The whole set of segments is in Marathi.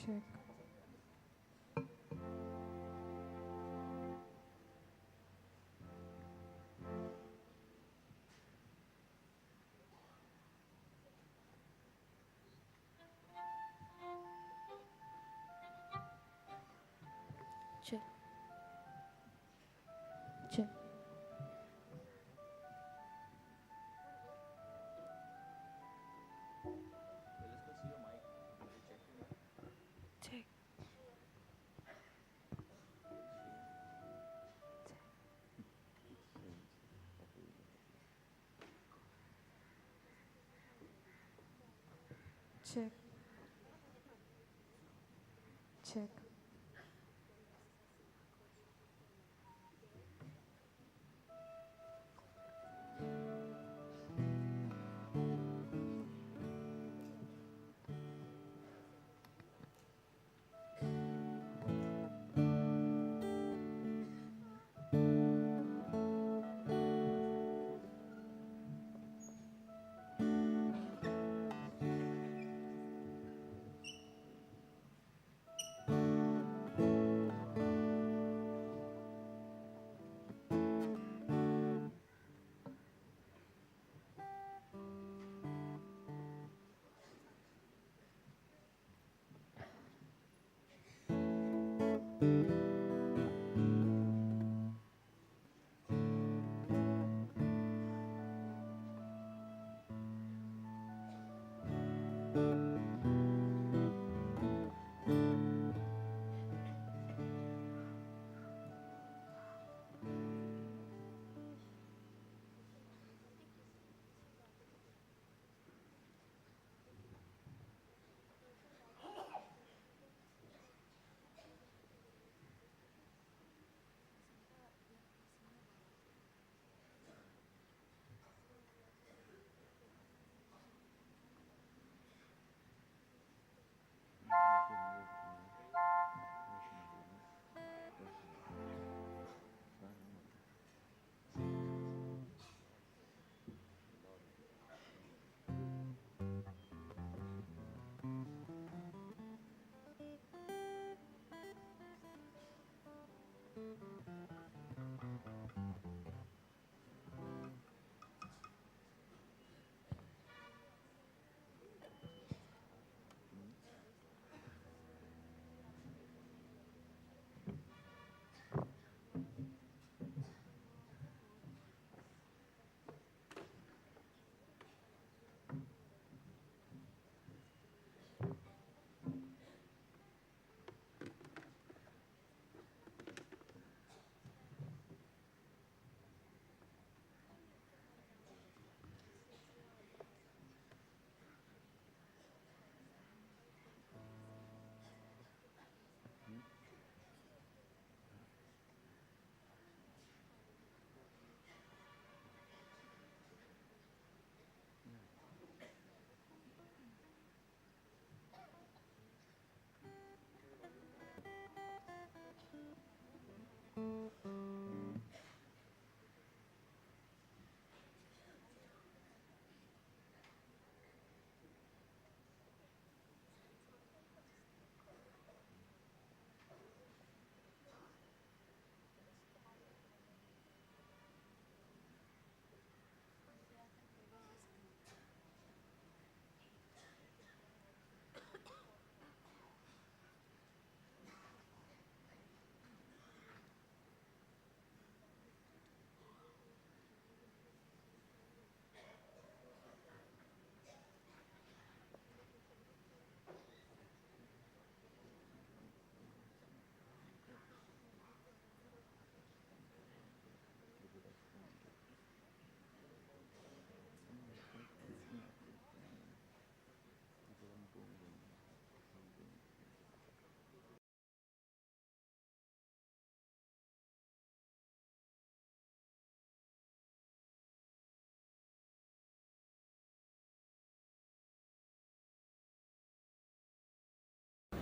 check, check, check, check, check, check.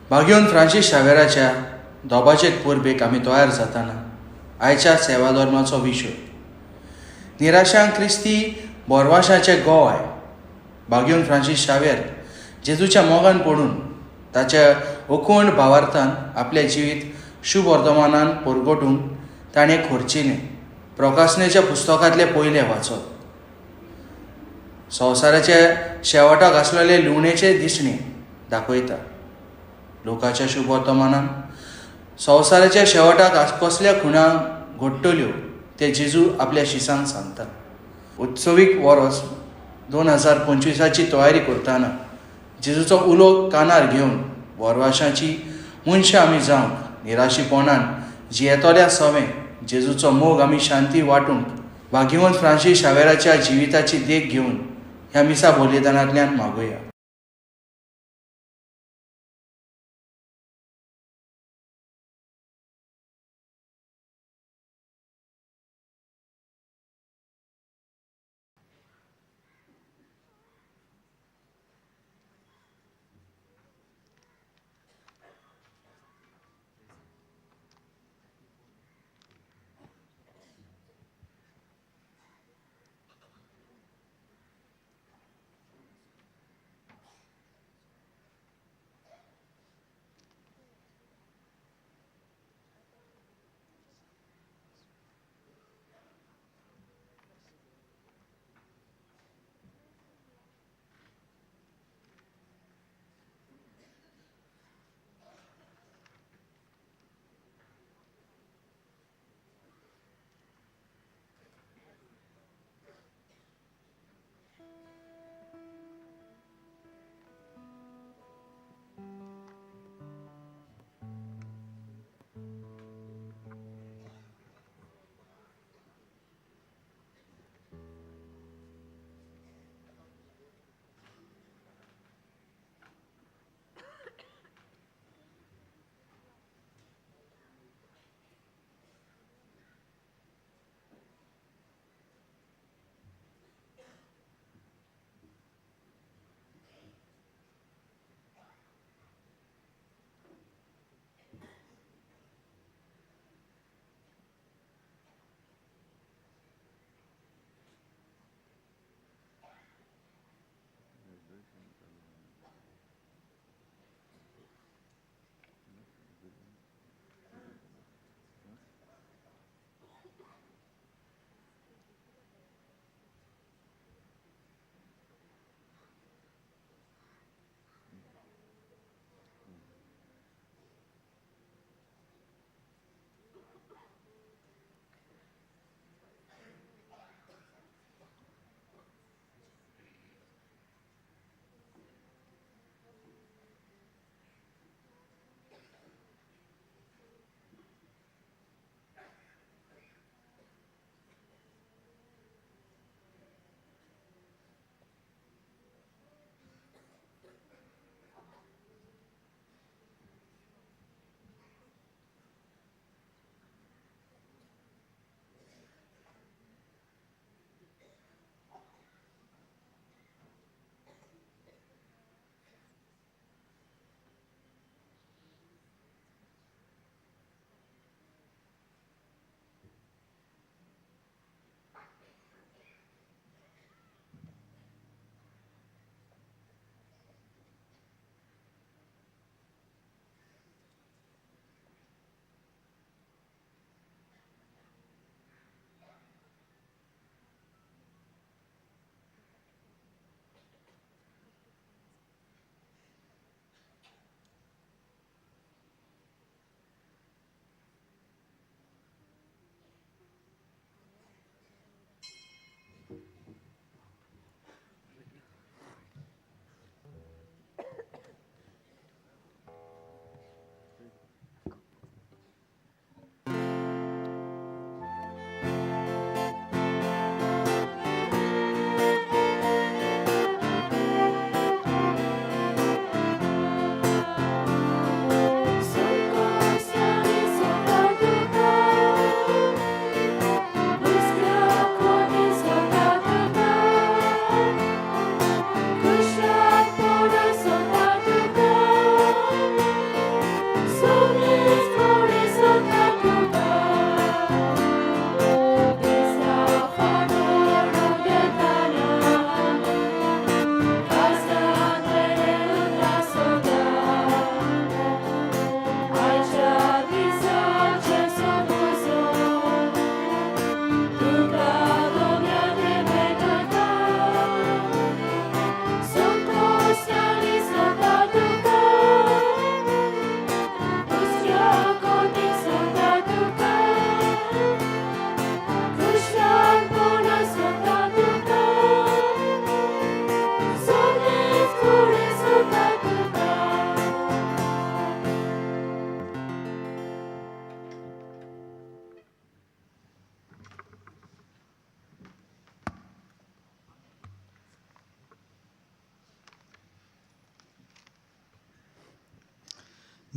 भाग्योन फ्रांसीस शावेराच्या दोबाचेक परबेक आमी तयार जाताना आयच्या सेवा धर्माचो विशय निराशांक क्रिस्ती बोरवाशाचें गोंय. भाग्योन फ्रांसीस शावेर जेजूच्या मोगान पडून ताच्या अखंड भावार्थान आपले जिवीत शुभ वर्तमानान परगटूंक ताणें खोर्चिलें. प्रकाशनेच्या पुस्तकांतले पयले वाचप. संवसाराच्या शेवटाक आसलेले लुणेचे दिसणे दाखयता. लोकाच्या शुभ वर्तमानान संवसाराच्या शेवटाक कसल्या खुणा घडटल्यो ते जेजू आपल्या शिसांक सांगता. उत्सवीक वर्स 2025ची तयारी करतना जेजूचो उलो कानार घेवन वरवाशाची मनशां आमी जावंक निराशीपणान जियेतल्या सवें जेजूचो मोग आमी शांती वांटूंक भाग्यवंत फ्रांसीस शावेराच्या जिविताची देख घेवन ह्या मिसा बलिदानांतल्यान मागुया.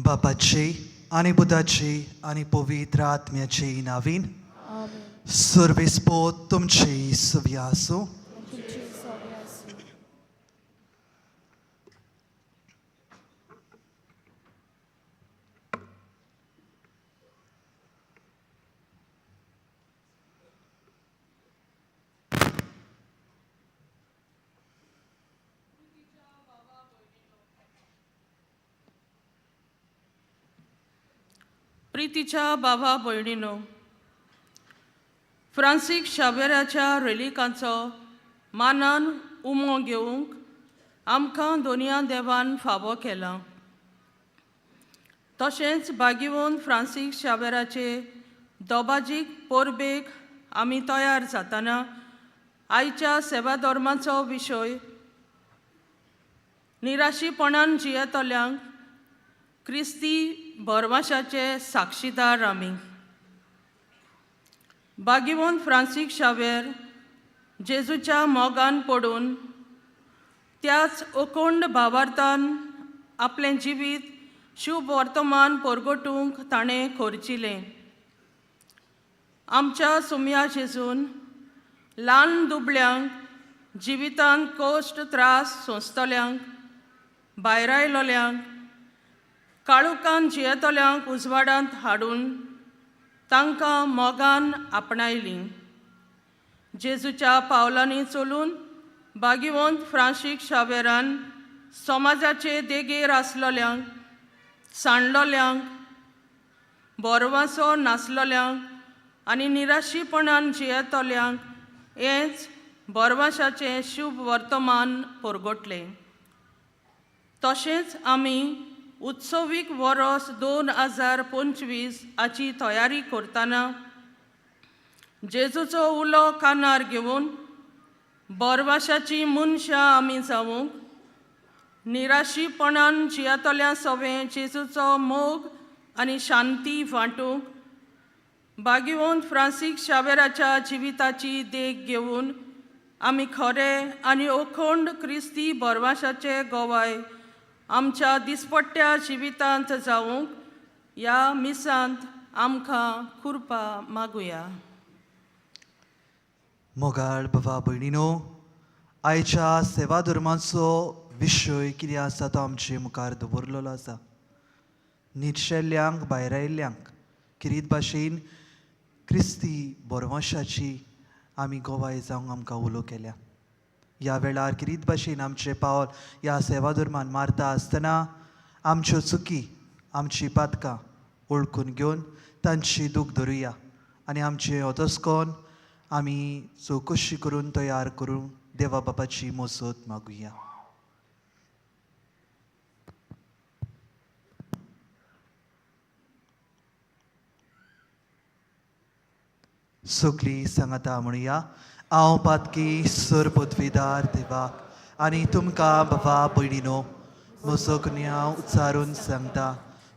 बापाचे आणि बुधाचे आणि पवित्र आत्म्याचे नावीन आमेन. सर्वेस्पोत तुमचे सव्य आसूं. तुमची सवय आसूं. प्रितीच्या बाबा भयणीनो, फ्रांसीस शावेराच्या रेलिकांचो मानान उमो घेवंक आमकां दोनया देवान फावो केला. तशेंच भागिवंत फ्रांसीस शावेराचे दोबाजीक परबेक आमी तयार जातना आयच्या सेवा धर्माचो विशय निराशीपणान जियेतल्यांक क्रिस्ती बरवाशाचे साक्षीदार आमी. भागिवंत फ्रांसीस शावेर जेजूच्या मोगान पडून त्याच अखंड भावार्थान आपलें जिवीत शुभ वर्तमान परगटूंक ताणें खर्चिलें. आमच्या सुम्या जेजून ल्हान दुबळ्यांक, जिवितांत कश्ट त्रास सोंसतल्यांक, भायर आयलोल्यांक, काळुकान जियेतल्यांक उजवाडांत हाडून तांकां मोगान आपणायलीं. जेजूच्या पावलांनी चलून भागिवंत फ्रांसीस शावेरान समाजाचे देगेर आसलोल्यांक, सांडलोल्यांक, बोरवासो नासलोल्यांक आनी निराशीपणान जियेतल्यांक हेंच बोरवाशाचें शुभ वर्तमान परगटलें. तशेंच आमी उत्सवीक वर्स 2025 हाची तयारी करतना जेजूचो उलो कानार घेवन बोरवाशाची मनशां आमी जावूंक, निराशीपणान जियेतल्या सवें जेजूचो मोग आनी शांती वांटूंक, भागिवंत फ्रांसीस शावेराच्या जिविताची देख घेवन आमी खरें आनी अखंड क्रिस्ती बोरवाशाचे गोवाय आमच्या दिसपट्ट्या जिवितांत जावंक ह्या मिसांत आमकां कृपा मागुया. मोगाळ बाबा भयणीनो, आयच्या सेवा धर्माचो विशय कितें आसा तो आमचे मुखार दवरलेलो आसा. न्हिदशेल्ल्यांक, भायर आयिल्ल्यांक किरीत भाशेन क्रिस्ती बोरवाशाची आमी गोवाय जावंक आमकां उलो केल्या. ह्या वेळार किरीत भाशेन आमचे पावल ह्या सेवा धर्मान मारता आसतना आमच्यो चुकी, आमची पातकां ओळखून घेवन तांची दूख धरुया आनी आमचे ओतोस्कोन आमी चवकशी करून तयार करून देवा बापाची मजत मागुया. सगळीं सांगाता म्हणुया. हांव पातकी सर पदवीदार देवाक आनी तुमकां बाबा भयणीनो म्हजो गुन्यांव उच्चारून सांगता.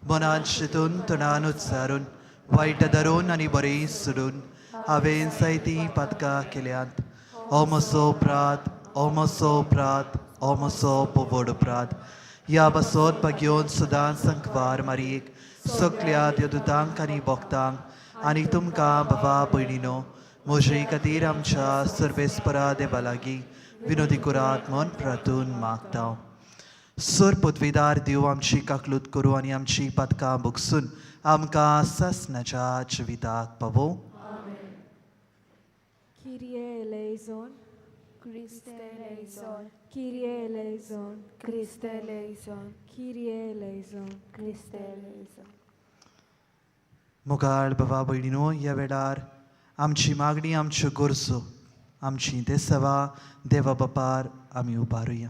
मनान चिंतून तोंडान उच्चारून वायट धरून आनी बरें सोडून हांवें जायतीं पातकां केल्यांत. हो म्हजो अपराध, हो म्हजो अपराध, हो म्हजो पोवड अपराध. ह्या बसत भाग्योन सदांच संकवार मारीक सगळ्या देवदूतांक आनी भक्तांक आनी तुमकां बाबा भयणीनो म्हजे खातीर आमच्या सर्वेस्परा देवा लागीं विनोदी करात म्हूण प्रार्थून मागता. सर पदवीदार देव आमची काकलूत करूं आनी आमची पातकां भोगसून आमकां सासणाच्या जिविताक पावो. Kyrie eleison, Christe eleison, Kyrie eleison, Christe eleison, Kyrie eleison. Christe eleison. मोगाळ बाबा भयणीनो, ह्या वेळार आमची मागणी, आमच्यो गरजो, आमची ते सेवा देवा बापार आमी उबारुया.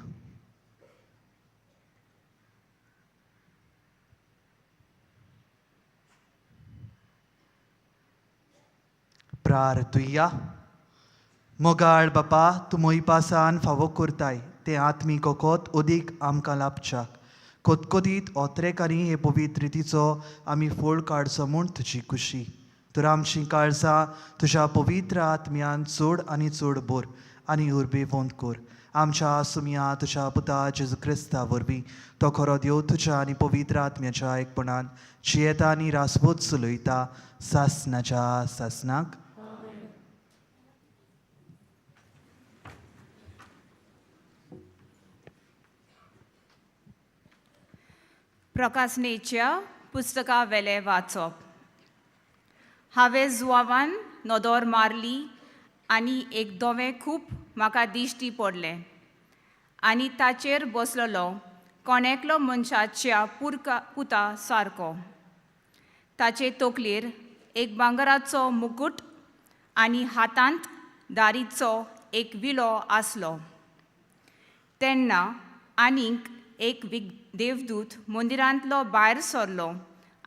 प्रार्थुया. मोगाळ बापा, तूं मोई पासान फावो करताय ते आत्मीक ओकोत ओदीक आमकां लाभच्याक कोतकोतीत ओत्रेक आनी हे पवित्र रितीचो आमी फोळ काडचो म्हूण तुजी खुशी. तर आमची काळजां तुज्या पवित्र आत्म्यान चड आनी चड बोर आनी उर्बेवंत कोर आमच्या सुमिया तुझ्या पुता जेजू क्रिस्ता वरवीं तो खरो देव तुझ्या आनी पवित्र आत्म्याच्या एकपणान जियेता आनी रासबोध चलयता सासनाच्या सासनाक. प्रकाशनेच्या पुस्तका वेले वाचप. हांवें जुवावान नदर मारली आनी एक दोवें खूब म्हाका दिश्टी पडलें आनी ताचेर बसलेलो कोणेकलो मनशाच्या पुता सारको. ताचे तकलेर एक भांगराचो मुकुट आनी हातांत दारीचो एक विलो आसलो. तेन्ना आनीक एक देवदूत मंदिरांतलो भायर सरलो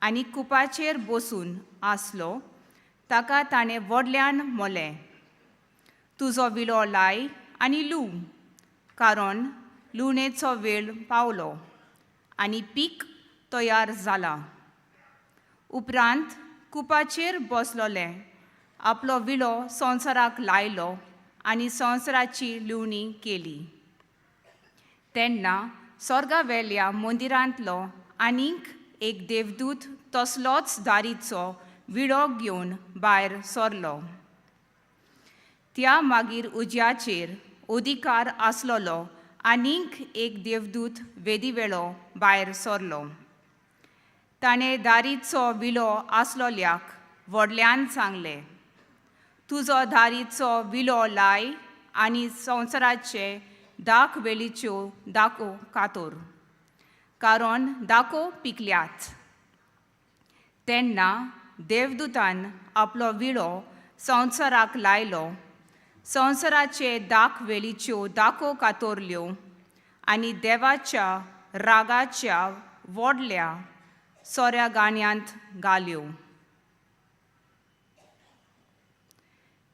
आनी कुपाचेर बसून आसलो. ताका ताणें व्हडल्यान मोलें, तुजो विलो लाय आनी लू, कारण लुणेचो वेळ पावलो आनी पीक तयार जाला. उपरांत कुपाचेर बसलोले आपलो विलो संवसाराक लायलो आनी संवसाराची लुवणी केली. तेन्ना स्वर्गावेल्या मंदिरांतलो आनीक एक देवदूत तसलोच दारीचो विडो घेवन भायर सरलो. त्या मागीर उज्याचेर अधिकार आसलोलो आनीक एक देवदूत वेदिवेळो भायर सरलो. ताणें दारीचो विलो आसलोल्याक व्हडल्यान सांगलें, तुजो दारीचो विलो लाय आनी संवसाराचे दाख वेलीच्यो दाखो कातोर, कारण दाखो पिकल्यात. तेन्ना देवदूतान आपलो विळो संवसाराक लायलो. संवसाराचे दाख वेलीच्यो दाखो कातोरल्यो आनी देवाच्या रागाच्या व्हडल्या सोऱ्या गाणयांत घाल्यो.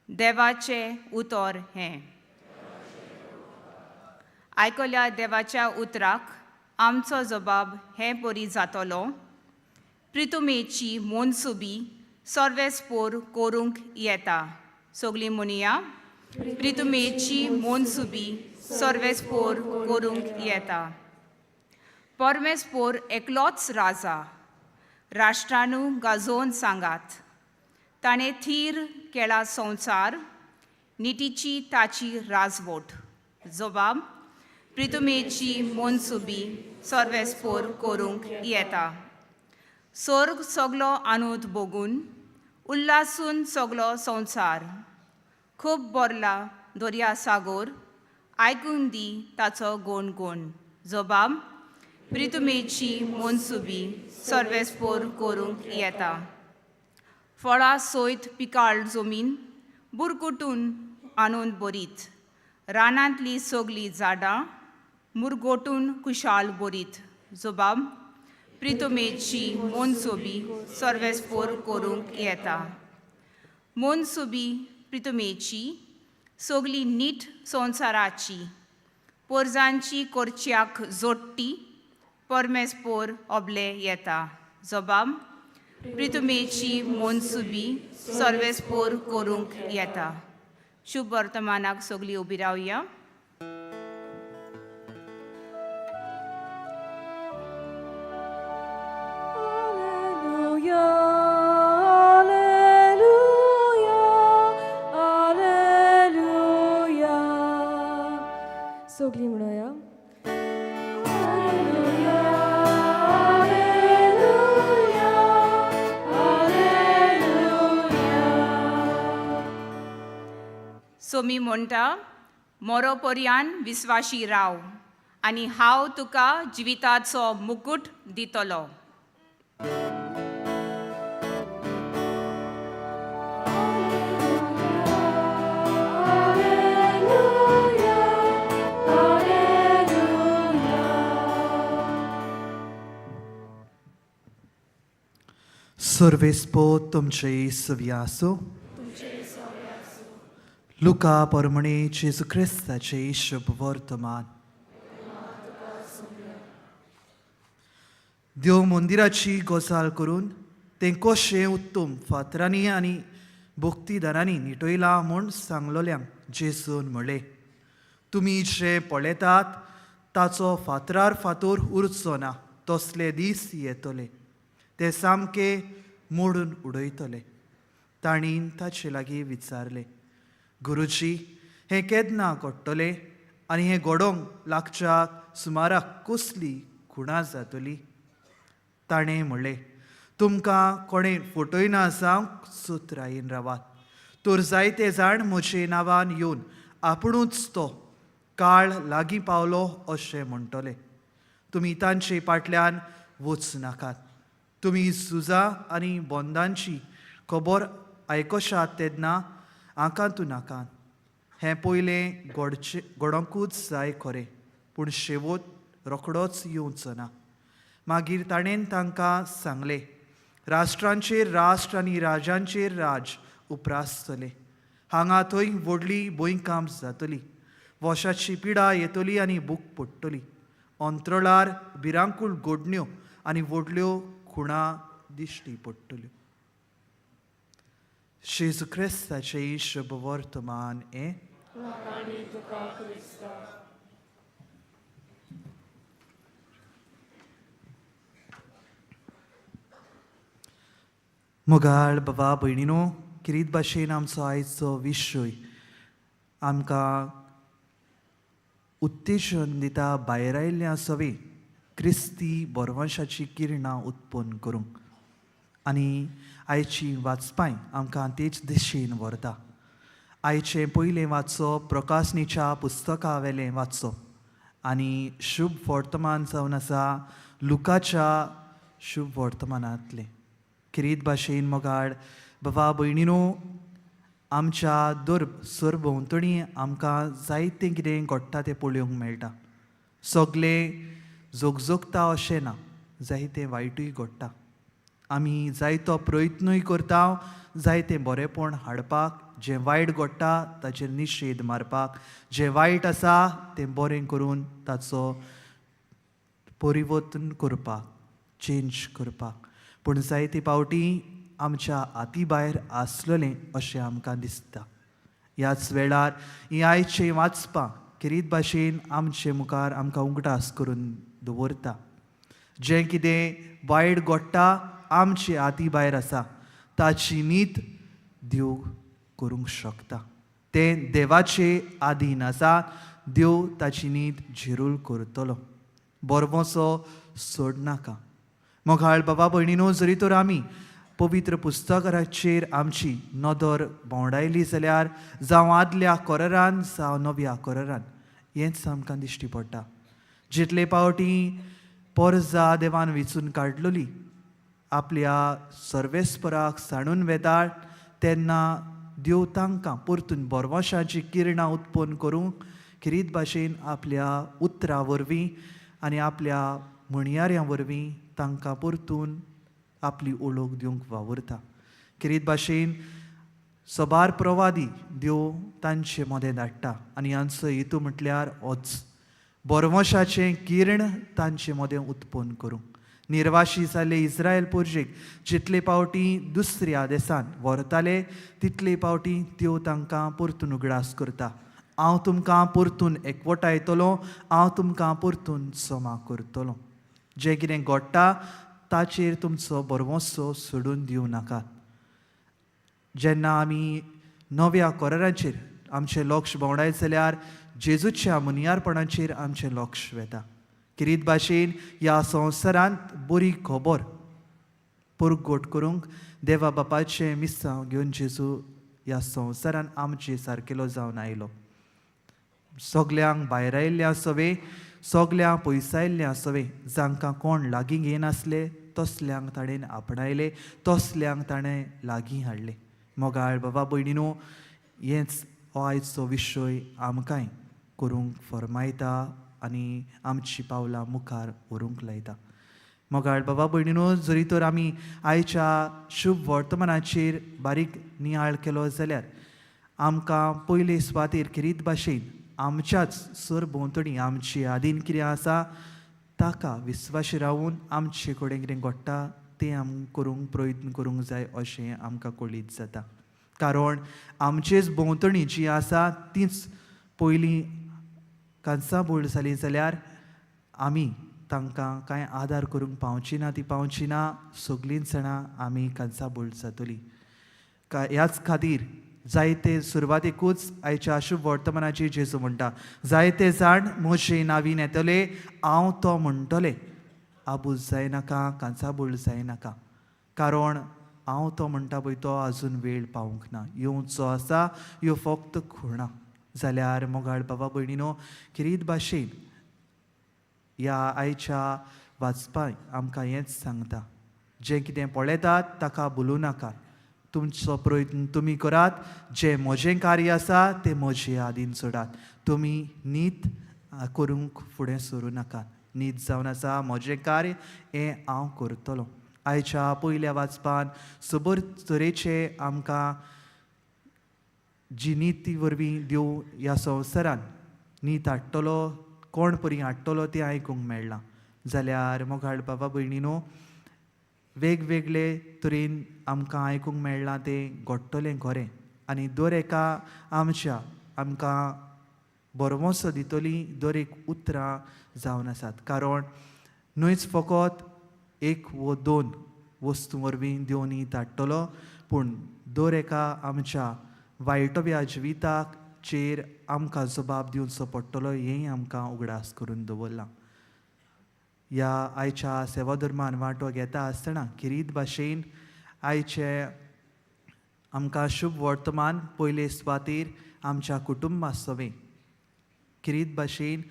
देवाचें उतर हें. आयकल्या देवाच्या उतराक आमचो जबाब हे परी जातलो, प्रितुमेची मोनसुबी सर्वेस्पोर करूंक येता. सगळीं म्हणुया, प्रितुमेची मोनसुबी सर्वेस्पोर करूंक येता. परमेस्पोर एकलोच राजा, राष्ट्रानू गाजोवन सांगात. ताणें थीर केला संवसार, नितीची ताची राजवट. जबाब, प्रितुमेची मोनसुबी सर्वेस्पोर करूंक येता. सर्ग सगलो आनूद बगून उल्हासून सगलो संवसार. खूब बोरला दर्या सागोर, आयकून दी ताचो गोणगोण. जबाब, प्रितुमेची मोनसुबी सर्वेस्पोर करूंक येता. फळां सोयत पिकाळ जमीन बुरकुटून आनून बरीत. रानांतली सगलीं झाडां मुरगोटून कुशाल बरीत. जबाब, प्रितुमेची मोनसुबी सर्वेस्पोर करूंक येता. मोनसुबी प्रितुमेची सगली नीट संवसाराची, पोरजांची करच्याक जोडटी परमेस्पोर ओबले येता. जबाब, प्रितुमेची मोनसुबी सर्वेस्पोर करूंक येता. शुभ वर्तमानाक सगलीं उबी रावया. सगळीं म्हणूया. सोमी म्हणटा, मोरो पर्यान विस्वाशी राव आनी हांव तुका जिविताचो मुकुट दितलो. सर्वेस्पो तुमचे सव्यासो. लुका परमणे जेजू क्रिस्ताचे शुभ वर्तमान. देव मंदिराची गजाल करून तें कशें उत्तम फातरांनी आनी भक्तीदारांनी निटयलां म्हूण सांगलोल्यांक जेजून म्हणलें, तुमी जे पळयतात ताचो फातरार फातोर उरचो ना तसले दीस येतले. ते सामके मोडून उडयतले. ताणीन ताचे लागीं विचारले, गुरुजी, हें केन्ना घडटलें आनी हें घडोवंक लागच्या सुमाराक कसली खुणां जातली? ताणें म्हणलें, तुमकां कोणें फटयना जावंक सूत राईन रावात. तर जायते जाण म्हजे नांवान येवन आपुणूच तो काळ लागीं पावलो अशें म्हणटले. तुमी तांचे फाटल्यान वच नाकात. तुमी झुजां आनी बंदांची खबर आयकशात तेन्ना आकांतू नाकात. हें पयलें घडोवंकूच जाय खरें, पूण शेवट रोखडोच येवचो ना. मागीर ताणें तांकां सांगलें, राष्ट्रांचेर राष्ट्र आनी राजांचेर राज उप्रासतले. हांगा थंय व्हडली भुंयकांप जातली. वशाची पिडा येतली आनी भूक पडटली. अंतरळार भिरांकूळ घडण्यो आनी व्हडल्यो खुणां दिश्टी पडटल्यो. जेजू क्रिस्ताचें शुभ वर्तमान हें मोगाळ बाबा भयणीनो, किरीत भाशेन आमचो आयचो विशय आमकां उत्तेजन दिता भायर आयिल्ल्या सवे क्रिस्ती बरवंशाची किरणां उत्पन्न करूंक. आनी आयची वाचपाय आमकां तेच दिशेन व्हरता. आयचें पयलें वाचप प्रकाशनीच्या पुस्तका वेलें वाचप आनी शुभ वर्तमान जावन आसा लुकाच्या शुभ वर्तमानांतलें. किरीत भाशेन मोगाळ बाबा भयणीनो, आमच्या दर सरभोंवतणी आमकां जायतें कितें घडटा तें पळोवंक मेळटा. सगलें जोगजोगता अशें ना, जायतें वायटूय घडटा. आमी जायतो प्रयत्नूय करता जायतें बरेंपण हाडपाक. जें वायट घडटा ताचेर निशेध मारपाक, जें वायट आसा तें बरें करून ताचो परिवर्तन करपाक, चेंज करपाक. पूण जायते फावटी आमच्या हाती भायर आसलेलें अशें आमकां दिसता. ह्याच वेळार ही आयचें वाचपाक किरीत भाशेन आमचे मुखार आमकां उगडास करून दवरता. जें कितें वायट घडटा आमचे हाती भायर आसा ताची नीत देव करूंक शकता. तें देवाचे आधीन आसा. देव ताची नीत झिरूल करतलो. बरवोसो सोडनाका. मोगाळ बाबा भयणीनो, जरी तर आमी पवित्र पुस्तकाचेर आमची नदर भोंवडायली जाल्यार जावं आदल्या करारान जावं नव्या करारान हेंच आमकां दिश्टी पडटा. जितले फावटी परजा देवान वेंचून काडलेली आपल्या सर्वेस्पराक सांडून वेताळ तेन्ना देव तांकां परतून बरवंशाची किरणां उत्पन्न करूंक किरीत भाशेन आपल्या उतरां वरवीं आनी आपल्या म्हणयाऱ्यां वरवीं तांकां परतून आपली ओळख दिवंक वावरता. किरीत भाशेन सबार प्रवादी देव तांचे मदें धाडटा आनी हांचो हेतू म्हटल्यार होच, बरवंशाचें किर्ण तांचे मदें उत्पन्न करूंक. निर्वाशी जाल्ले इस्रायल पुर्जेक जितले फावटी दुसऱ्या देशांत व्हरताले तितले फावटी देव तांकां परतून उगडास करता. हांव तुमकां परतून एकवटायतलो, हांव तुमकां परतून जमा करतलो. जें कितें घडटा ताचेर तुमचो बरवंसो सोडून दिवं नाकात. जेन्ना आमी नव्या कराराचेर आमचें लक्ष भोंवडायत जाल्यार जेजूच्या मुनियारपणाचेर आमचें लक्ष वेता. किरीत भाशेन ह्या संवसारांत बरी खबर परगट करूंक देवा बापाचें मिसांव घेवन जेजू ह्या संवसारान आमचे सारकेलो जावन आयलो. सगल्यांक भायर आयिल्ल्या सवे, सगल्यांक पयसायिल्ल्या सवे, जांकां कोण लागीं घेयनासले तसल्यांक ताणें आपणायले, तसल्यांक ताणें लागीं हाडले. मोगाळ बाबा भयणीनो, हेंच हो आयचो विशय आमकांय करूंक फरमायता आनी आमची पावलां मुखार व्हरूंक लायता. मोगाळ बाबा भयणीनो, जरी तर आमी आयच्या शुभ वर्तमानाचेर बारीक नियाळ केलो जाल्यार आमकां पयले सुवातेर किरीत भाशेन आमच्याच सरभोंवतणी आमची आदीन कितें आसा ताका विस्वाशी रावून आमचे कडेन कितें घडटा तें आमी करूंक प्रयत्न करूंक जाय अशें आमकां कळीत जाता. कारण आमचेच भोंवतणी जी आसा तीच पयलीं कांसां बोळ जाली जाल्यार आमी तांकां कांय आदार करूंक पावची ना, ती पावची ना. सगळींच जाणां आमी कांसां बोळ जातलीं. ह्याच खातीर जायते सुरवातेकूच आयच्या शुभ वर्तमानाची जेजू म्हणटा, जायते जाण म्हजे नांवीन येतले, हांव तो म्हणटलें. आबूज जायनाका, कांसां बोळ जायनाका, कारण हांव तो म्हणटा पळय तो आजून वेळ पावूंक ना. येवचो आसा, ह्यो फक्त खुणा. जाल्यार मोगाळ बाबा भयणीनो, किरीत भाशेन ह्या आयच्या वाचपाय आमकां हेंच सांगता, जें कितें पळयतात ताका भुलूं नाकात. तुमचो प्रयत्न तुमी करात. जें म्हजें कार्य आसा तें म्हजे आदीन सोडात. तुमी नीत करूंक फुडें सरूं नाकात. नीत जावन आसा म्हजें कार्य हें हांव करतलों. आयच्या पयल्या वाचपान सबूर तरेचे आमकां जी नीती वरवीं देव ह्या संवसारान नीत हाडटलो, कोण परी हाडटलो तें आयकूंक मेळ्ळां. जाल्यार मोगाळ बाबा भयणीनो, वेगवेगळे तरेन आमकां आयकूंक मेळ्ळां तें घडटलें खरें. आनी दर एका आमकां बरवंसो दितलीं दर एक उतरां जावन आसात. कारण न्हयच फकत एक वो दोन वस्तू वरवीं देव नीत हाडटलो, पूण दर एका आमच्या वायटव्या जिविताक चेर आमकां जबाब दिवचो पडटलो. हेंय आमकां उगडास करून दवरलां. ह्या आयच्या सेवा धर्मान वांटो घेता आसतना किरीत भाशेन आयचे आमकां शुभ वर्तमान पयले सुवातेर आमच्या कुटुंबा सवें किरीत भाशेन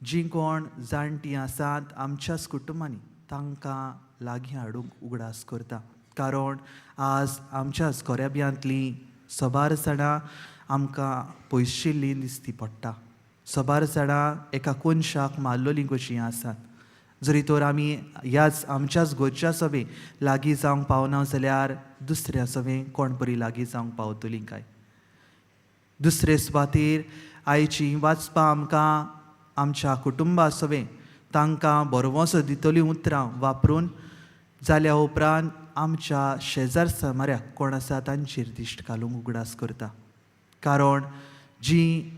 जीं कोण जाणटीं आसात आमच्याच कुटुंबांनी तांकां लागीं हाडूंक उगडास करता. कारण आज आमच्याच घोऱ्याब्यांतलीं सोबार जाणां आमकां पयशिल्लीं दिसती पडटा. सोबार जाणां एका कोनशाक मारलोलीं कशीं आसात. जरी तर आमी ह्याच आमच्याच गोंयच्या सभे लागीं जावंक पावना जाल्यार दुसऱ्या सभें कोण परी लागीं जावंक पावतलीं काय. दुसरे सुवातेर आयची वाचपां आमकां आमच्या कुटुंबा सवें तांकां बरवंसो दितलीं उतरां वापरून जाल्या उपरांत आमच्या शेजार समाऱ्याक कोण आसा तांचेर दिश्ट घालूंक उगडास करता. कारण जीं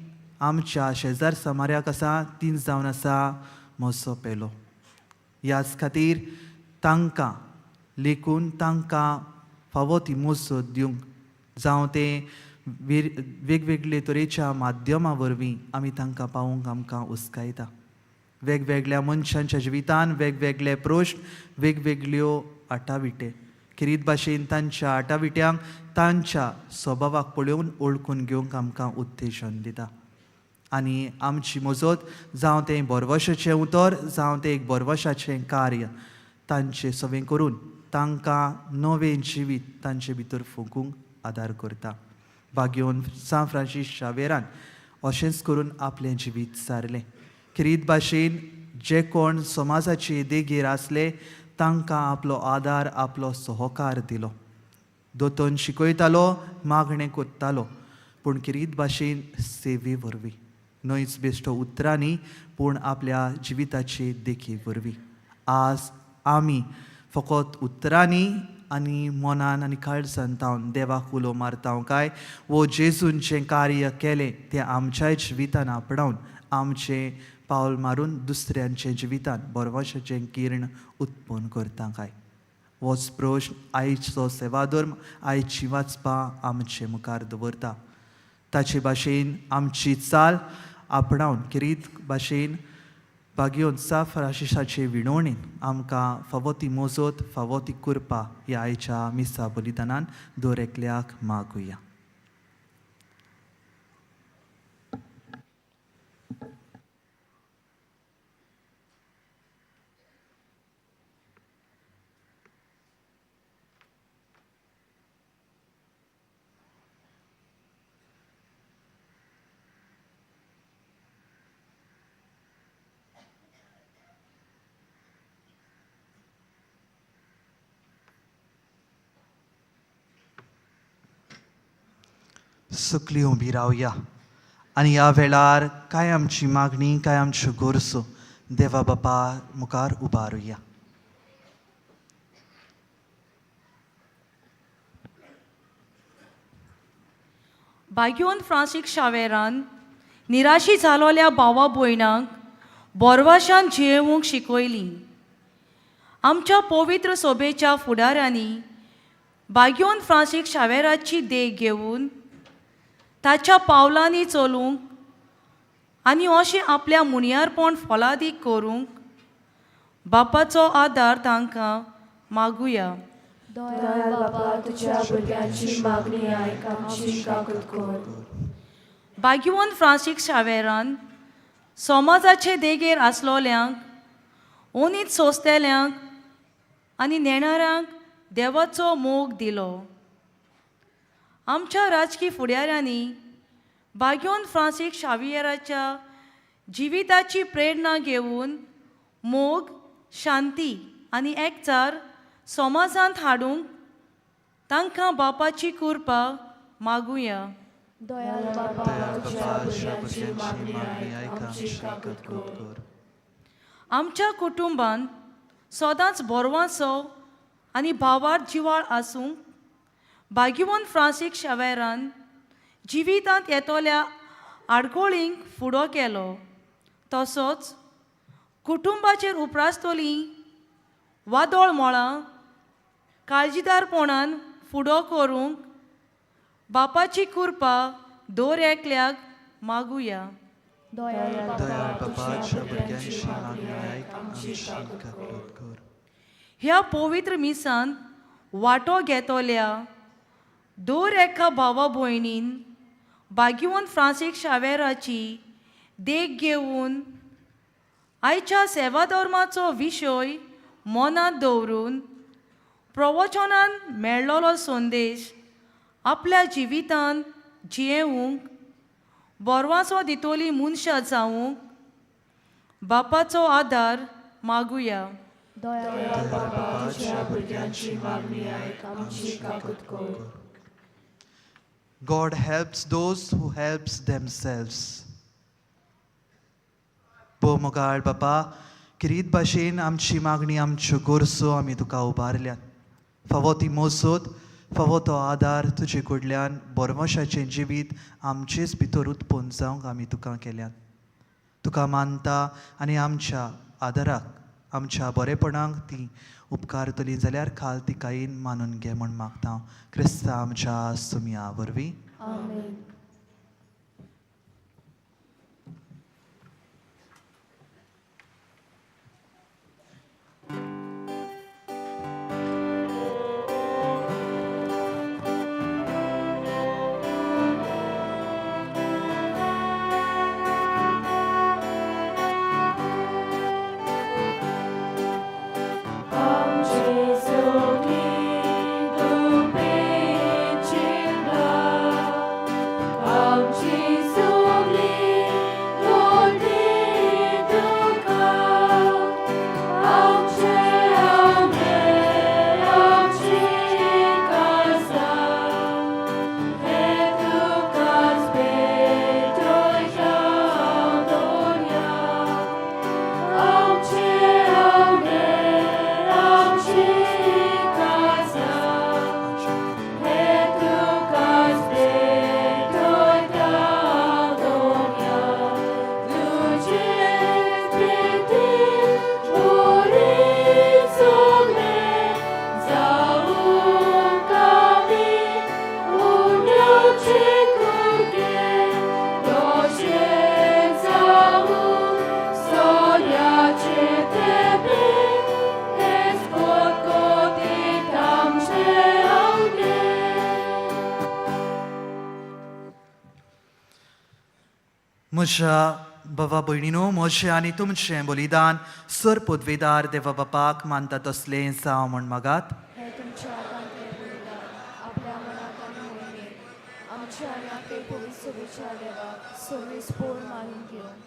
आमच्या शेजार समाऱ्याक आसा तीं जावन आसा म्हजो पेलो. ह्याच खातीर तांकां लेखून तांकां फावो ती मजत दिवंक जावं ते वेगवेगळे तरेच्या माध्यमां वरवीं आमी तांकां पावोवंक आमकां उस्कायता. वेगवेगळ्या मनशांच्या जिवितान वेगवेगळे प्रश्न, वेगवेगळ्यो आटाविटे. किरीत भाशेन तांच्या आटाविट्यांक तांच्या स्वभावाक पळोवन ओळखून घेवंक आमकां उत्तेजन दिता. आनी आमची मजत जावं तें बरवशाचें उतर जावं तें एक बरवशाचें कार्य तांचे सवें करून तांकां नवें जिवीत तांचे भितर फुगूंक आदार करता. भाग्योन सान फ्रांसीस शावेरान अशेंच करून आपलें जिवीत सारलें. किरीत भाशेन जे कोण समाजाचे देगेर आसले तांकां आपलो आदार, आपलो सहकार दिलो. दोतोन शिकयतालो, मागणें कोत्तालो, पूण किरीत भाशेन सेवे वरवीं न्हयच बेश्टो उतरांनी पूण आपल्या जिविताचे देखे वरवीं. आज आमी फकत उतरांनी आनी मनान आनी काळजान तावन देवाक उलो मारता काय वो जेजून जें कार्य केलें तें आमच्याय जिवितान आपणावन आमचें पावल मारून दुसऱ्यांचे जिवितान बरवशाचें किर्ण उत्पन्न करता काय. होच प्रश्न आयचो सेवाधर्म आयची वाचपां आमचे मुखार दवरता. ताचे भाशेन आमची चाल आपणावन किरीत भाशेन भाग्योन सान फ्रांसिसाचे विणवणेन आमकां फावो ती मजत, फावो ती कृपा ह्या आयच्या मिसा बलिदानान दर एकल्याक मागुया. सुकली उबी रावया आनी ह्या वेळार काय आमची मागणी, काय आमच्यो गोरसो देवा बापा मुखार उबारुया. भाग्योन फ्रांसीस शावेरान निराशी जालोल्या भावा भयणांक बोरवाशान जियेवंक शिकयली. आमच्या पवित्र सभेच्या फुडाऱ्यांनी बाग्योन फ्रांसीस शावेराची देख घेवन ताच्या पावलांनी चलूंक आनी अशें आपल्या मुनियारपण फलादीक करूंक बापाचो आदार तांकां मागुया. दयाल बाबा, तुझ्या भुरग्यांची मागणी आयक, आमची काकूट कर. बाग्यवन फ्रांसीस शावेरान समाजाचे देगेर आसलोल्यांक, ओनीत सोंसतेल्यांक आनी नेणाऱ्यांक देवाचो मोग दिलो. आमच्या राजकीय फुडाऱ्यांनी बाग्यवन फ्रांसीस शावियराच्या जिविताची प्रेरणा घेवन मोग, शांती आनी एकचार समाजांत हाडूंक तांकां बापाची कृपा मागुया. दयाल बाबा, तुझ्या भुरग्यांची मागणी आयक, आमची काकूट कर. आमच्या कुटुंबान सदांच बोरवांचो आनी भावार्थ जिवाळ आसूंक बाग्यवन फ्रांसीस शावेरान जिवितांत येतोल्या आडखळींक फुडो केलो. तसोच कुटुंबाचेर उपरासतलीं वादोळ मळां काळजीदारपणान फुडो करूंक बापाची कृपा दर एकल्याक मागुया. दयाल दयाळ बापाच्या भुरग्यांची मागणी आयक, आमची काकूट कर. ह्या पवित्र मिसांत वांटो घेतोल्या दर एका भावा भयणीन बाग्यवन फ्रांसीस शावेराची देख घेवन आयच्या सेवा धर्माचो विशय मनांत दवरून प्रवचनान मेळ्ळोलो संदेश आपल्या जिवितांत जियेवंक, बोरवांचो दितोली मनशां जावंक बापाचो आदार मागुया. दयाल बाबा, तुझ्या भुरग्यांची मागणी आयक, आमची काकूट कर. God helps those who helps themselves. मोगाळ बापा, किरीत भाशेन आमची मागणी, आमच्यो गोरसो आमी तुका उबारल्यात. फावो ती मोसत, फावो तो आदार तुजे कडल्यान बोरमोशाचें जिवीत आमचेच भितर उत्पन्न जावंक आमी तुका केल्यात. तुका मानता आनी आमच्या आदाराक, आमच्या बरेपणाक ती उपकारतली जाल्यार खाल ती कायीन मानून घे म्हण मागता. क्रिस्ता आमच्या सुमया वरवीं. आमेन. म्हज्या बाबा भयणीनो, म्हजें आनी तुमचें बलिदान सर पदवेदार देवा बापाक मानता तसलें जावं म्हण मागात. हे तुमच्या आतांतलें बलिदान आपल्या मनांत आनी मोहिमेंत आमच्या आनी आपले पवित्र विचार देवाक सविस्पोर मानून घेवन.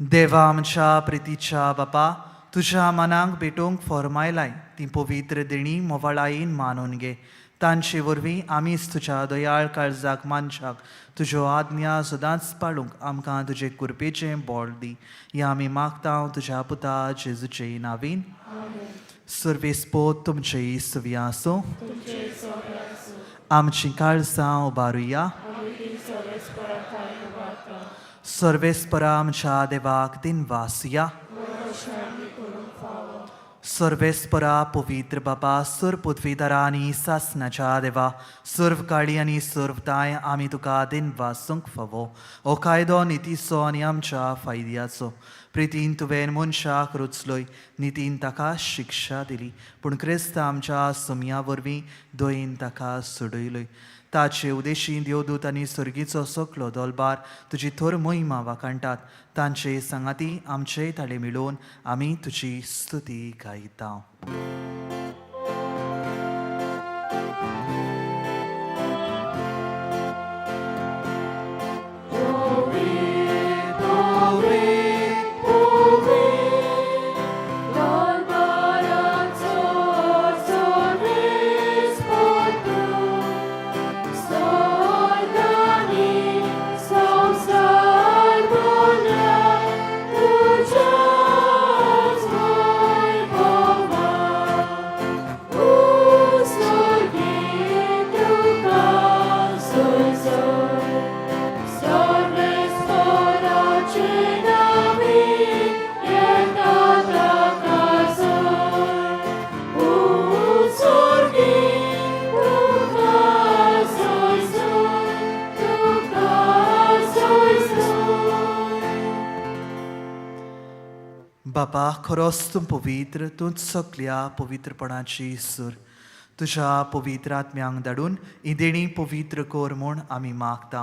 देवा आमच्या प्रितीच्या बापा, तुज्या मनाक भेटोवंक फॉर्मायलाय ती पवित्र देणी मोवाळायेन मानून घे. तांचे वरवीं आमीच तुज्या दयाळ काळजाक मानशाक तुज्यो आज्ञा सदांच पाळूंक आमकां तुजे कृपेचें बोळ दी. हें आमी मागता तुज्या पुता जेजूचे नांवीन. सर्वेस्पोत तुमचेय सुविया आसूं. आमची काळजां उबारुया. सर्वेस्परा आमच्या देवाक दिनवास या सर्वेस्परा पवित्र बाबा सर्व पदवीधरा आनी सासनाच्या देवा सर्व काळी आनी सर्वताय आमी तुका दिनवासूंक फावो हो कायदो नितीचो आनी आमच्या फायद्याचो प्रितीन तुवें मनशाक रुचलोय नितीन ताका शिक्षा दिली पूण क्रिस्त आमच्या समया वरवीं दयेन ताका सोडयलोय ताचे उदेशी देवदूत आनी सर्गीचो सकलो दोलबार तुजी थोर मोहिमा वाकाणटात तांचे सांगाती आमचे ताळे मिळोवन आमी तुजी स्तुती गायता बाबा खरोच तूं पवित्र तूंच सगल्या पवित्रपणाची सूर तुज्या पवित्र आत्म्यांक धाडून ही देणी पवित्र कोर म्हूण आमी मागता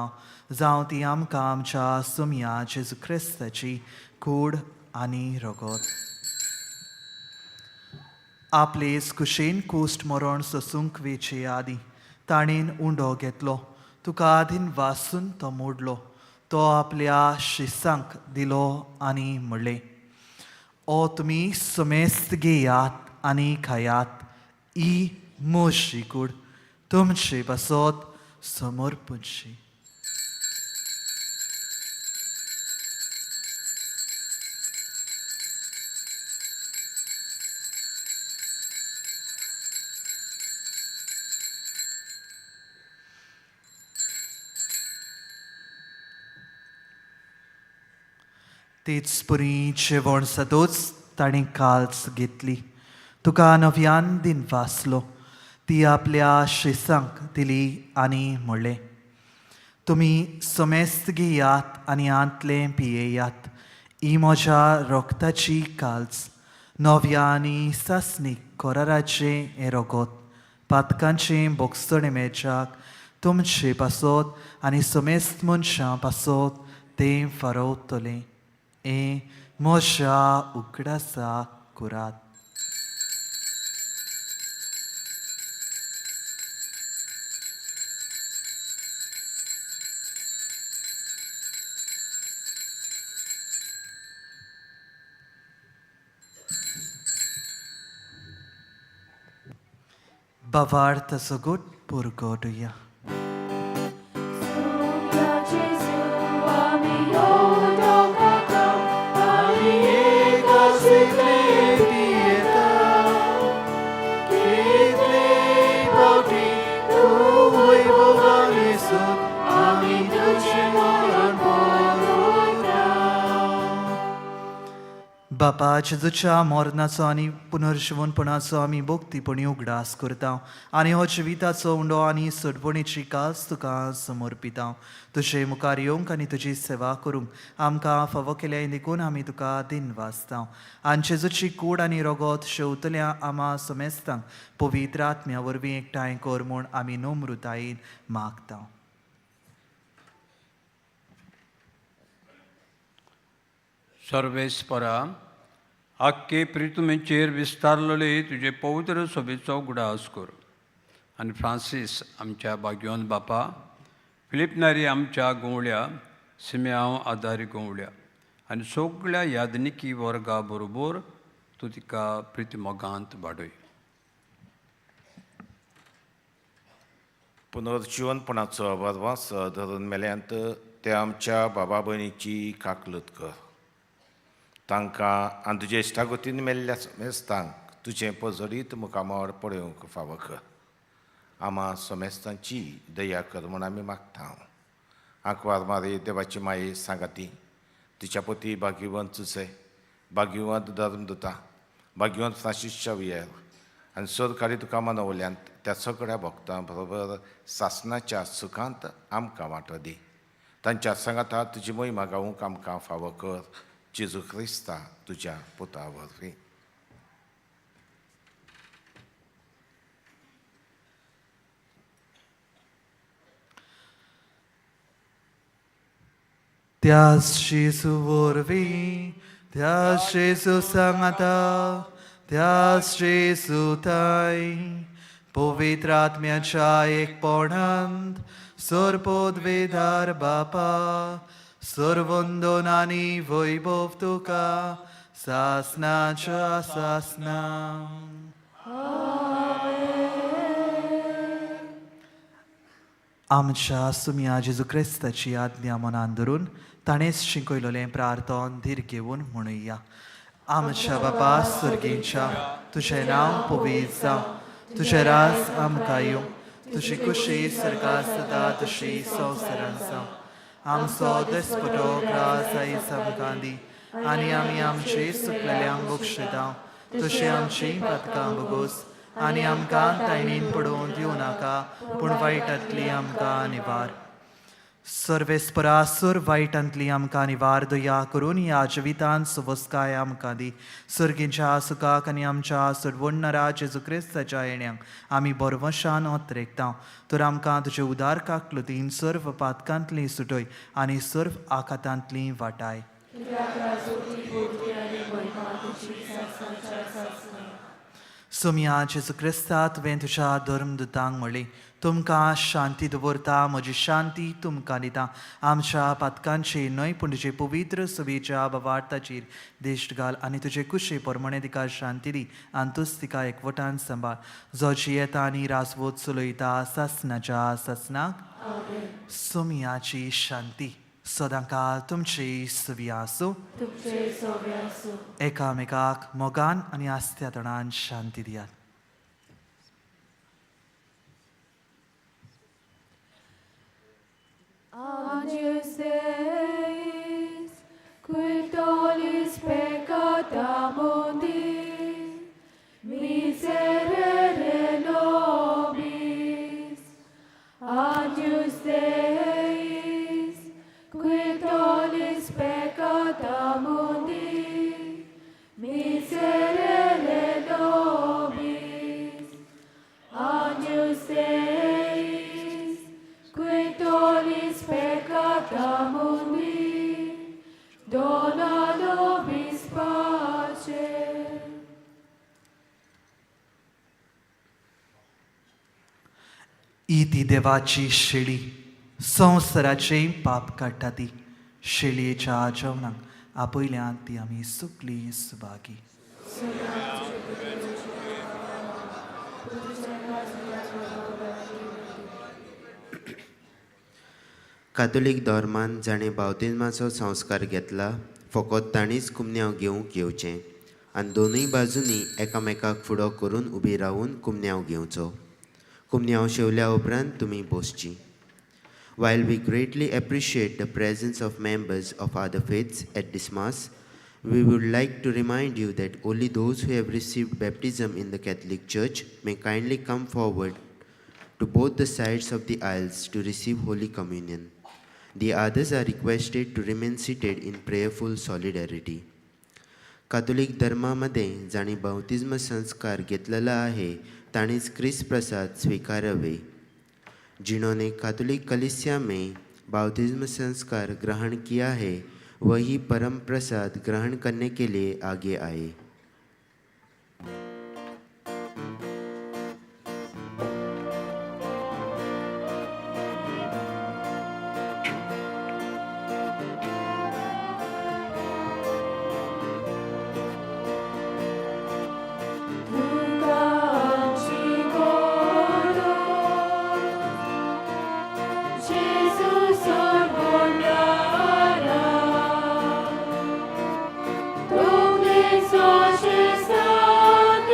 जावं ती आमकां आमच्या सुमया जेजू क्रिस्ताची कूड आनी रगत आपलेच कुशेन कुश्ट मरण सोसूंक वेचे आदी ताणेन उंडो घेतलो तुका आदीन वासून तो मोडलो तो आपल्या शिसांक दिलो आनी म्हणलें ओ तुमी समेस्त घेयात आनी खायात ई म्हजी कूड तुमचे बसत समर्पणशी तेच पुरी जेवण सदोच ताणें काल्स घेतली तुका नव्यान दिन वाचलो ती आपल्या शिसांक दिली आनी म्हणलें तुमी समेस्त घेयात आनी आंतलें पियेयात ही म्हज्या रोगताची काल्स नव्या आनी सासणीक कोराराचें हें रगत पातकांचें बोगसण मेजाक तुमचे पासत आनी समेस्त मनशां पासत तें फारोवतलें ए म्हज्या उगडासा कुरात Bavarta sagut purgoduya. बापा जेजूच्या मरणाचो आनी पुनर्जीवनपणाचो आमी भोक्तीपणी उगडास करता आनी हो जिविताचो उंडो आनी सोडवणेची कास तुका समर्पिता तुजे मुखार येवंक आनी तुजी सेवा करूंक आमकां फावो केल्या देखून आमी तुका दिन वाचता आनी जेजूची कूड आनी रगत शेवतल्या आमा समेस्तांक पवित्र आत्म्या वरवीं एकठांय कर म्हूण आमी नम्रतायेन मागता सर्वेस्परा आख्खे प्रितुमेचेर विस्तारलेले तुजे पवित्र सोबेचो उगडास कर आनी फ्रांसीस आमच्या भाग्यवन बापा फिलिप नारी आमच्या गोवळ्या सिम्याव आदारी गोवळ्या आनी सगळ्या यादनिकी वर्गा बरोबर तूं तिका प्रितीमोगांत वाडय पुनर्जीवनपणाचो अभावास धरून मेल्यांत ते आमच्या बाबा भयणीची काकलत कर तांकां आनी तुजे इश्टागतीन मेल्ल्या समेस्तांक तुजें पजडीत मुखामोड पळोवंक फावो कर आमा समेस्तांची दया कर म्हूण आमी मागता आंकवार मारी देवाची माये सांगाती तिच्या पती भाग्यवंत चुचे, भाग्यवंत धर्मदुता, भाग्यवंत फ्रांसीस शावियर आनी सरकारी तुका मनवल्यान त्या सगळ्या भक्तां बरोबर सासणाच्या सुखांत आमकां वांटो दी. तांच्या सांगाता तुजी महिमा गावूंक आमकां फावो कर. जेजू क्रिस्ता तुज्या पुता वरवीं. त्याच जेजू वरवीं, त्याच जेजू सांगाता, त्याच जेजू थंय पवित्र आत्म्याच्या एकपणांत सर्वोद्वेदार बापा सर्वंदोन आनी वैभव तुका सासणाच्या सासना. आमच्या सुम्या जेजू क्रिस्ताची आज्ञा मनान धरून ताणेंच शिकयलोलें प्रार्थन धीर घेवन म्हणुया. आमच्या बापा सर्गेच्या तुजें नांव पवित्र जावं, तुजें राज आमकां येवं, तुजी कुशी सरकार सदा तशी संवसारांत जावं. आमचो दिसपटो ग्रास आयज आमकां दी आनी आमी आमचे सुकलेल्यांक बक्षिता. तशी आमची पथकां बगोस आनी आमकां तायणीन पडोवन दिवं नाका, पूण वायटांतली आमकां निवार. सर्वेस्परासूर वायटांतली आमकां निवार दया करून ह्या जिवितांत सुवस्काय आमकां दी. सर्गीच्या सुखाक आनी आमच्या सर्वोन्नरा जेजू क्रिस्ताच्या येण्याक आमी बरवशान ओत्रेकता. तर आमकां तुजे उदार काकलुतीन सर्व पातकांतली सुटय आनी सर्व आखातांतली वाटाय. सुम्या जेजू क्रिस्ता तुवें तुज्या धर्मदुतांक म्हणलें, तुमकां शांती दवरता, म्हजी शांती तुमकां दिता. आमच्या पातकांचेर न्हय पूण तुजे पवित्र सभेच्या भावार्थाचेर दिश्ट घाल आनी तुजे कुशे परमणे तिका शांती दी आनी तूंच तिका एकवटान सांबाळ. जो जियेता आनी राजवत चलयता सासणाच्या सासणाक. सुम्याची शांती सदांकाळ तुमची सवी आसूं. एकामेकाक मोगान आनी आस्त्यातणान शांती दियात. Agnus Deis, qui tollis peccata mundi, miserere nobis. Agnus Deis, qui tollis peccata mundi, miserere nobis. Agnus Deis, qui tollis peccata mundi, dona nobis pace. ती देवाची शेळी संवसाराचे पाप काडटा. ती शेळयेच्या जेवणाक आपयल्यान ती आमी सुकली सुभागी. कातोलीक धर्मान जाणें बावतिस्माचो संस्कार घेतला फकत ताणीच कुमन्यांव घेवंक येवचें आनी दोनूय बाजूंनी एकामेकाक फुडो करून उबी रावून कुमन्यांव घेवचो. कुमन्यांव शेवल्या उपरांत तुमी बसची. While we greatly appreciate the presence of members of other faiths at this Mass, we would like to remind you that only those who have received baptism in the Catholic Church may kindly come forward to both the sides of the aisles to receive Holy Communion. The others are requested to remain seated in prayerful solidarity. कातोलिक धर्मामध्ये जाणी बावतिस्म संस्कार घेतलेला आहे ताणीच क्रिस्त प्रसाद स्वीकारावे. जिन्होंने कातोलिक कलीसिया में बावतिस्म संस्कार ग्रहण किया है वही परम प्रसाद ग्रहण करने के लिए आगे आए. Sanctus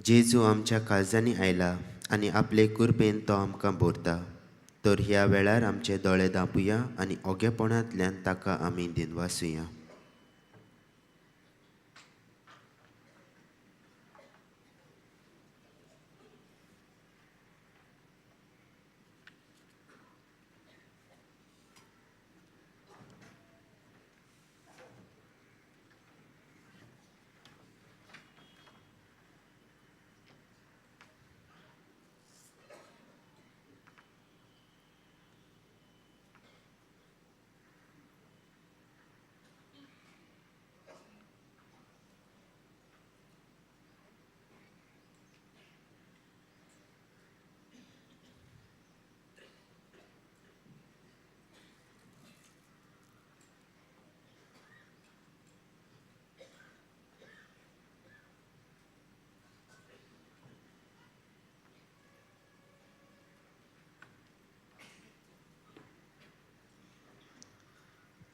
जेजू आमच्या काळजांनी आयला आनी आपले कुरपेन तो आमकां भरता. तर ह्या वेळार आमचे दोळे धांपुया आनी ओगेपणांतल्यान ताका आमी दिनवासुया.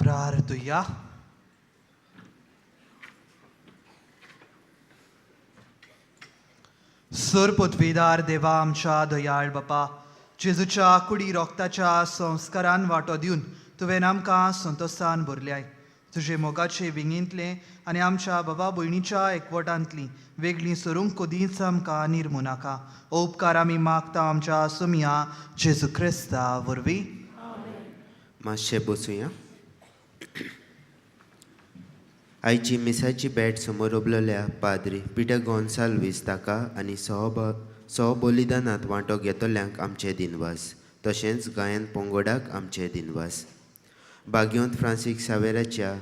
प्रार्थुया. सर पृथ्वीदार देवा आमच्या दयाळ बापा, जेजूच्या कुडी रोगताच्या संस्कारान वांटो दिवन तुवें आमकां संतोशान भरल्याय. तुजे मोगाचे विंगींतले आनी आमच्या बाबा भयणीच्या एकवटांतली वेगळी सरूंक कदींच आमकां निर्मू नाका. हो उपकार आमी मागता आमच्या सुमिया जेजू क्रिस्ता वरवीं. मातशें बसूया. आयची मिसाची बॅट समोर उबलल्या पाद्री पिटर गोन्साल्वीस ताका आनी सहबलिदानांत वांटो घेतल्यांक आमचे दिनवास. तशेंच गायन पोंगोडाक आमचे दिनवास. बागयोंत फ्रांसीस सावेराच्या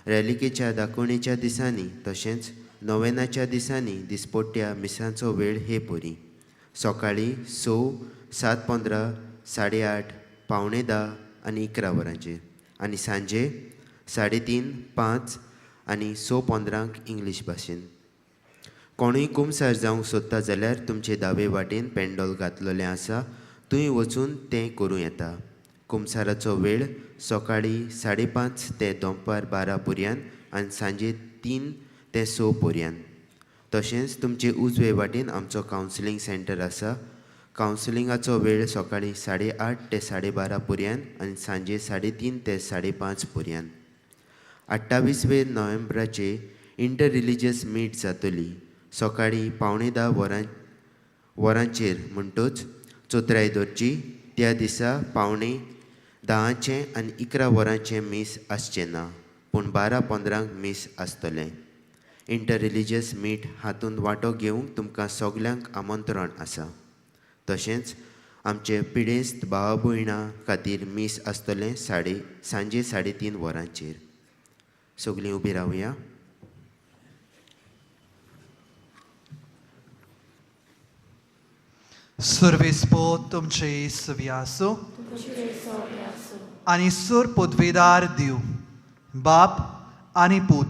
रॅलिकेच्या दाखोवणेच्या दिसांनी तशेंच नोवेनाच्या दिसांनी दिसपट्ट्या मिसांचो वेळ हे परी. सकाळीं 6, 7:15, 8:30, 9:45 आनी 11 वरांचेर आनी सांजे 3:30, 5 आनी 6:15 इंग्लीश भाशेन. कोणूय कुमसार जावंक सोदता जाल्यार तुमचे दावे वाटेन पेंडॉल घातलेलें आसा, थंय वचून तें करूं येता. कुमसाराचो वेळ सकाळीं 5:30 ते दनपार 12 पर्यंत आनी सांजे 3 ते 6 पर्यंत. तशेंच तुमचे उजवे वाटेन आमचो कावन्सिलींग सेंटर आसा, कावन्सिलिंगाचो वेळ सकाळी 8:30 ते 12:30 पर्यंत आनी सांजे 3:30 ते 5:30 पर्यंत. 28 नोव्हेंबराचे इंटर रिलिजियस मीट जातली सकाळी 9:15 वरांचेर म्हणटूच चोत्रायदोरची. त्या दिसा 9:10 आनी 11 वरांचें मीस आसचें ना, पूण 12:15 मीस आसतलें. इंटर रिलिजियस मीट हातूंत वांटो घेवंक तुमकां सगल्यांक आमंत्रण आसा. तशेंच आमचे पिडेस्त भावा भयणां खातीर मीस आसतलें सांजे 3:30 वरांचेर. सगलीं उबी रावया. सर्वेस्पो तुमचे सव्यासो आनी सुर पदवेदार दिव बाप आनी पूत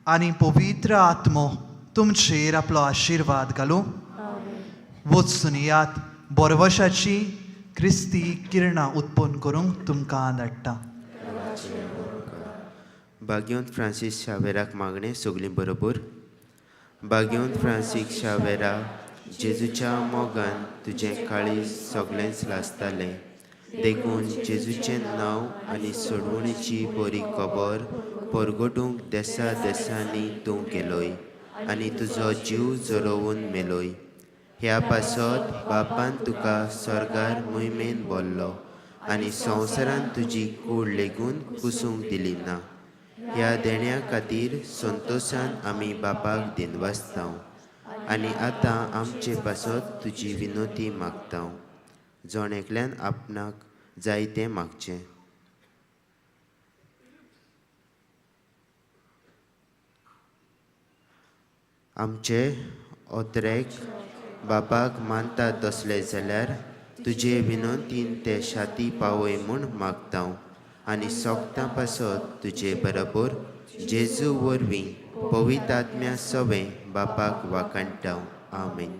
आनी पवित्र आत्मो तुमचेर आपलो आशिर्वाद घालूं. वचून यात बरवशाची क्रिस्ती किरणां उत्पन्न करूंक तुमकां धाडटा. भाग्यवंत फ्रांसीस शावेराक मागणें सगलीं बरोबर. भाग्यवंत फ्रांसीस शावेरा, जेजूच्या मोगान तुजें काळीज सगळेंच लासतालें. देखून जेजूचें नांव आनी सोडवणेची बरी खबर परगटूंक देसा देसांनी तूं गेलोय आनी तुजो जीव जळोवन मेलोय. ह्या पासत बापान तुका स्वर्गार मोहिमेन बोल्लो आनी संवसारान तुजी कूड लेगून कुसूंक दिली ना. ह्या देण्या खातीर संतोशान आमी बापाक दिनवासतां आनी आतां आमचे पासत तुजी विनोती मागतां. जोण एकल्यान आपणाक जाय तें मागचें. आमचे ओतरेक बापाक मानता तसले जाल्यार तुजे विनंतीन ते शाती पावय म्हूण मागतां आनी सोगतां पासत तुजे बरोबर जेजू वरवीं पवित्र आत्म्या सवें बापाक वाकणटां. आमेन.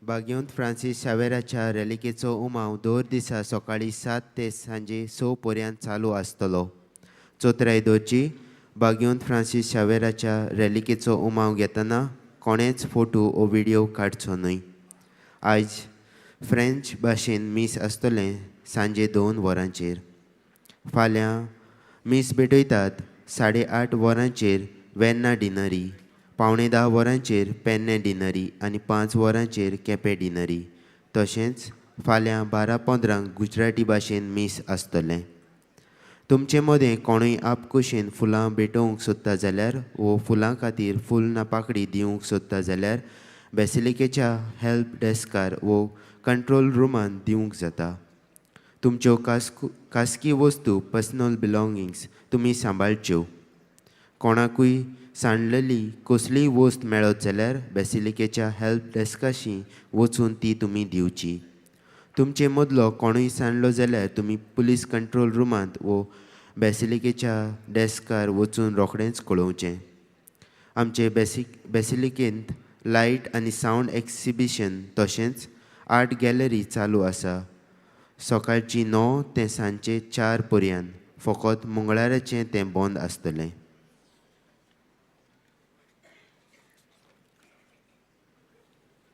भाग्यवंत फ्रांसीस शावेराच्या रेलिकेचो उमाव दर दिसा सकाळी 7 ते सांजे 6 पर्यंत चालू आसतलो. चोत्रायदोरची भाग्यवंत फ्रांसीस शावेराच्या रेलिकेचो उमाव घेतना कोणेच फोटो ओ व्हिडिओ काडचो न्हय. आयज फ्रेंच भाशेन मीस आसतलें सांजे 2 वरांचेर. फाल्यां मीस भेटयतात 8:30 वरांचेर वेन्ना डिनरी, 9:15 वरांचेर पेन्ने डिनरी आनी 5 वरांचेर केपें डिनरी. तशेंच फाल्यां 12:15 गुजराती भाशेन मीस आसतलें. तुमचे मदें कोणूय आपकुशीन फुलां भेटोवंक सोदता जाल्यार वो फुलां खातीर फूल ना पाकळी दिवंक सोदता जाल्यार बेसिलिकेच्या हेल्प डेस्कार वो कंट्रोल रुमान दिवंक जाता. तुमच्यो खासगी वस्तू पर्सनल बिलॉंगिंग्स तुमी सांबाळच्यो. कोणाकूय सांडलेली कसलीय वस्त मेळत जाल्यार बेसिलिकेच्या हेल्प डेस्काशी वचून ती तुमी दिवची. तुमचे मदलो कोणूय सांडलो जाल्यार तुमी पुलीस कंट्रोल रुमांत वो बेसिलिकेच्या डेस्कार वचून रोखडेंच कळोवचें. आमचे बेसिलिकेंत लायट आनी सावंड एक्सिबिशन तशेंच आर्ट गॅलरी चालू आसा. सकाळची 9 ते सांजचे 4 पर्यंत. फकत मंगळाराचें तें बंद आसतलें.